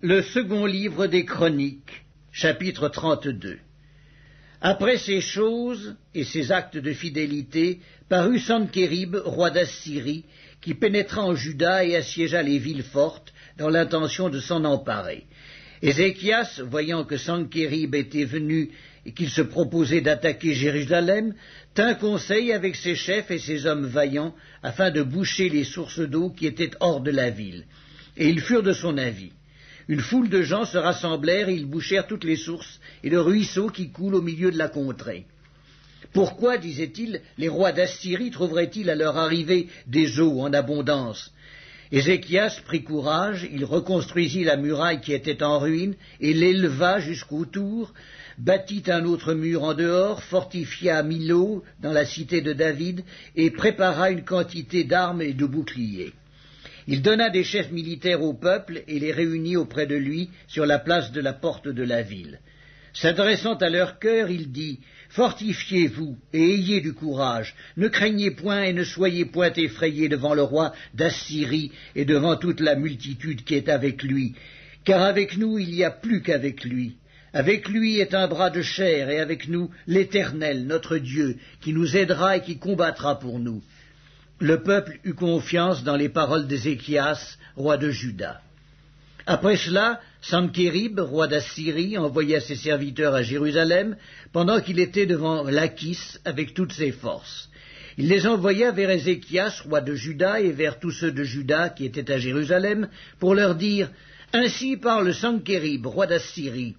Le second livre des Chroniques, chapitre 32. Après ces choses et ces actes de fidélité, parut Sankérib, roi d'Assyrie, qui pénétra en Juda et assiégea les villes fortes, dans l'intention de s'en emparer. Ézéchias, voyant que Sankérib était venu et qu'il se proposait d'attaquer Jérusalem, tint conseil avec ses chefs et ses hommes vaillants, afin de boucher les sources d'eau qui étaient hors de la ville. Et ils furent de son avis. Une foule de gens se rassemblèrent et ils bouchèrent toutes les sources et le ruisseau qui coule au milieu de la contrée. Pourquoi, disait-il, les rois d'Assyrie trouveraient-ils à leur arrivée des eaux en abondance? Ézéchias prit courage, il reconstruisit la muraille qui était en ruine et l'éleva jusqu'au tour, bâtit un autre mur en dehors, fortifia Milo dans la cité de David et prépara une quantité d'armes et de boucliers. Il donna des chefs militaires au peuple et les réunit auprès de lui sur la place de la porte de la ville. S'adressant à leur cœur, il dit « Fortifiez-vous et ayez du courage, ne craignez point et ne soyez point effrayés devant le roi d'Assyrie et devant toute la multitude qui est avec lui, car avec nous il n'y a plus qu'avec lui. Avec lui est un bras de chair et avec nous l'Éternel, notre Dieu, qui nous aidera et qui combattra pour nous. » Le peuple eut confiance dans les paroles d'Ézéchias, roi de Juda. Après cela, Sankérib, roi d'Assyrie, envoya ses serviteurs à Jérusalem, pendant qu'il était devant Lachis avec toutes ses forces. Il les envoya vers Ézéchias, roi de Juda, et vers tous ceux de Juda qui étaient à Jérusalem, pour leur dire « Ainsi parle Sankérib, roi d'Assyrie.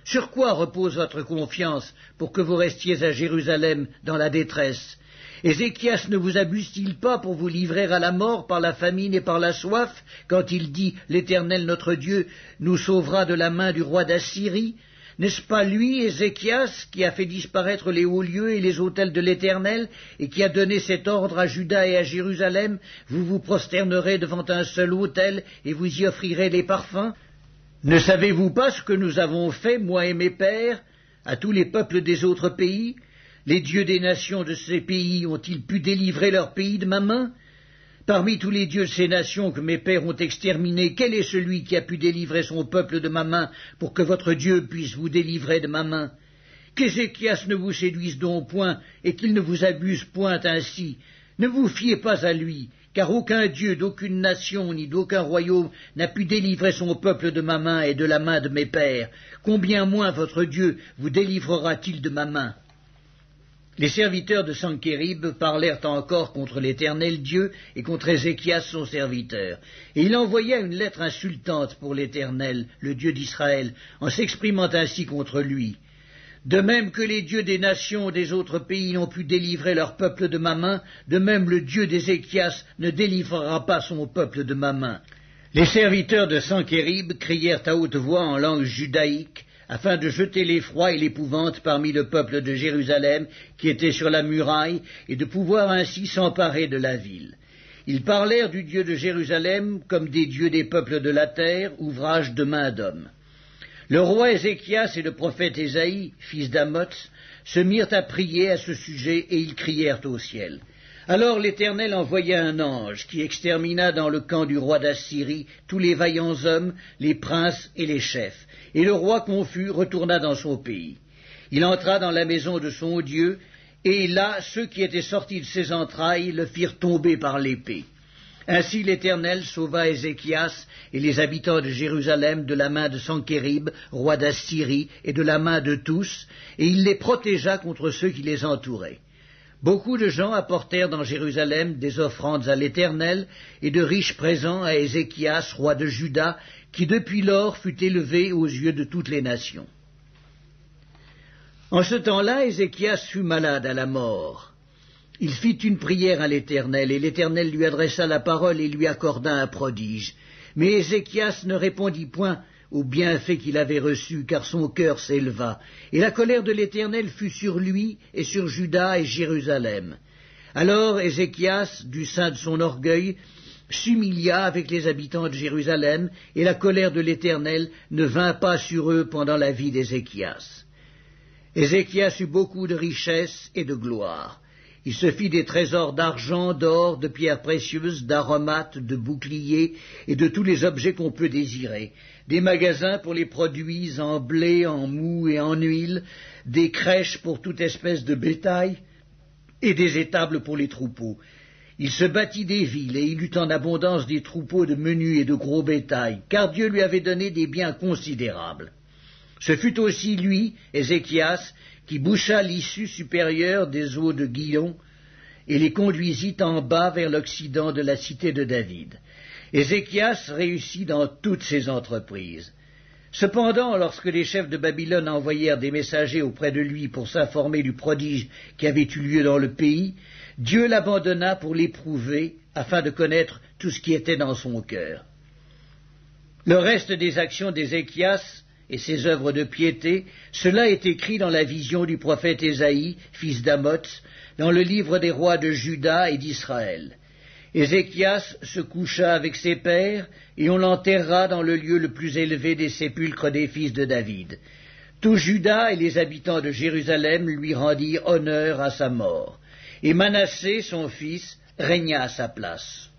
Sur quoi repose votre confiance pour que vous restiez à Jérusalem dans la détresse ? Ézéchias ne vous abuse-t-il pas pour vous livrer à la mort par la famine et par la soif, quand il dit « L'Éternel notre Dieu nous sauvera de la main du roi d'Assyrie » N'est-ce pas lui, Ézéchias, qui a fait disparaître les hauts lieux et les autels de l'Éternel, et qui a donné cet ordre à Juda et à Jérusalem? Vous vous prosternerez devant un seul autel, et vous y offrirez les parfums. Ne savez-vous pas ce que nous avons fait, moi et mes pères, à tous les peuples des autres pays? Les dieux des nations de ces pays ont-ils pu délivrer leur pays de ma main? Parmi tous les dieux de ces nations que mes pères ont exterminés, quel est celui qui a pu délivrer son peuple de ma main, pour que votre Dieu puisse vous délivrer de ma main? Qu'Ézéchias ne vous séduise donc point, et qu'il ne vous abuse point ainsi. Ne vous fiez pas à lui, car aucun dieu d'aucune nation ni d'aucun royaume n'a pu délivrer son peuple de ma main et de la main de mes pères. Combien moins votre Dieu vous délivrera-t-il de ma main? Les serviteurs de Sankérib parlèrent encore contre l'Éternel Dieu et contre Ézéchias son serviteur. Et il envoya une lettre insultante pour l'Éternel, le Dieu d'Israël, en s'exprimant ainsi contre lui. De même que les dieux des nations des autres pays n'ont pu délivrer leur peuple de ma main, de même le Dieu d'Ézéchias ne délivrera pas son peuple de ma main. Les serviteurs de Sankérib crièrent à haute voix en langue judaïque, afin de jeter l'effroi et l'épouvante parmi le peuple de Jérusalem qui était sur la muraille, et de pouvoir ainsi s'emparer de la ville. Ils parlèrent du Dieu de Jérusalem comme des dieux des peuples de la terre, ouvrage de main d'homme. Le roi Ézéchias et le prophète Ésaïe, fils d'Amoz, se mirent à prier à ce sujet, et ils crièrent au ciel. Alors l'Éternel envoya un ange qui extermina dans le camp du roi d'Assyrie tous les vaillants hommes, les princes et les chefs, et le roi confus retourna dans son pays. Il entra dans la maison de son Dieu, et là ceux qui étaient sortis de ses entrailles le firent tomber par l'épée. Ainsi l'Éternel sauva Ézéchias et les habitants de Jérusalem de la main de Sankérib, roi d'Assyrie, et de la main de tous, et il les protégea contre ceux qui les entouraient. Beaucoup de gens apportèrent dans Jérusalem des offrandes à l'Éternel et de riches présents à Ézéchias, roi de Juda, qui depuis lors fut élevé aux yeux de toutes les nations. En ce temps-là, Ézéchias fut malade à la mort. Il fit une prière à l'Éternel, et l'Éternel lui adressa la parole et lui accorda un prodige. Mais Ézéchias ne répondit point au bienfait qu'il avait reçu, car son cœur s'éleva, et la colère de l'Éternel fut sur lui et sur Juda et Jérusalem. Alors Ézéchias, du sein de son orgueil, s'humilia avec les habitants de Jérusalem, et la colère de l'Éternel ne vint pas sur eux pendant la vie d'Ézéchias. Ézéchias eut beaucoup de richesses et de gloire. Il se fit des trésors d'argent, d'or, de pierres précieuses, d'aromates, de boucliers et de tous les objets qu'on peut désirer, des magasins pour les produits en blé, en mou et en huile, des crèches pour toute espèce de bétail et des étables pour les troupeaux. Il se bâtit des villes et il eut en abondance des troupeaux de menu et de gros bétail, car Dieu lui avait donné des biens considérables. Ce fut aussi lui, Ézéchias, qui boucha l'issue supérieure des eaux de Guillon et les conduisit en bas vers l'occident de la cité de David. Ézéchias réussit dans toutes ses entreprises. Cependant, lorsque les chefs de Babylone envoyèrent des messagers auprès de lui pour s'informer du prodige qui avait eu lieu dans le pays, Dieu l'abandonna pour l'éprouver, afin de connaître tout ce qui était dans son cœur. Le reste des actions d'Ézéchias et ses œuvres de piété, cela est écrit dans la vision du prophète Ésaïe, fils d'Amoz, dans le livre des rois de Juda et d'Israël. Ézéchias se coucha avec ses pères, et on l'enterra dans le lieu le plus élevé des sépulcres des fils de David. Tout Juda et les habitants de Jérusalem lui rendirent honneur à sa mort, et Manassé, son fils, régna à sa place.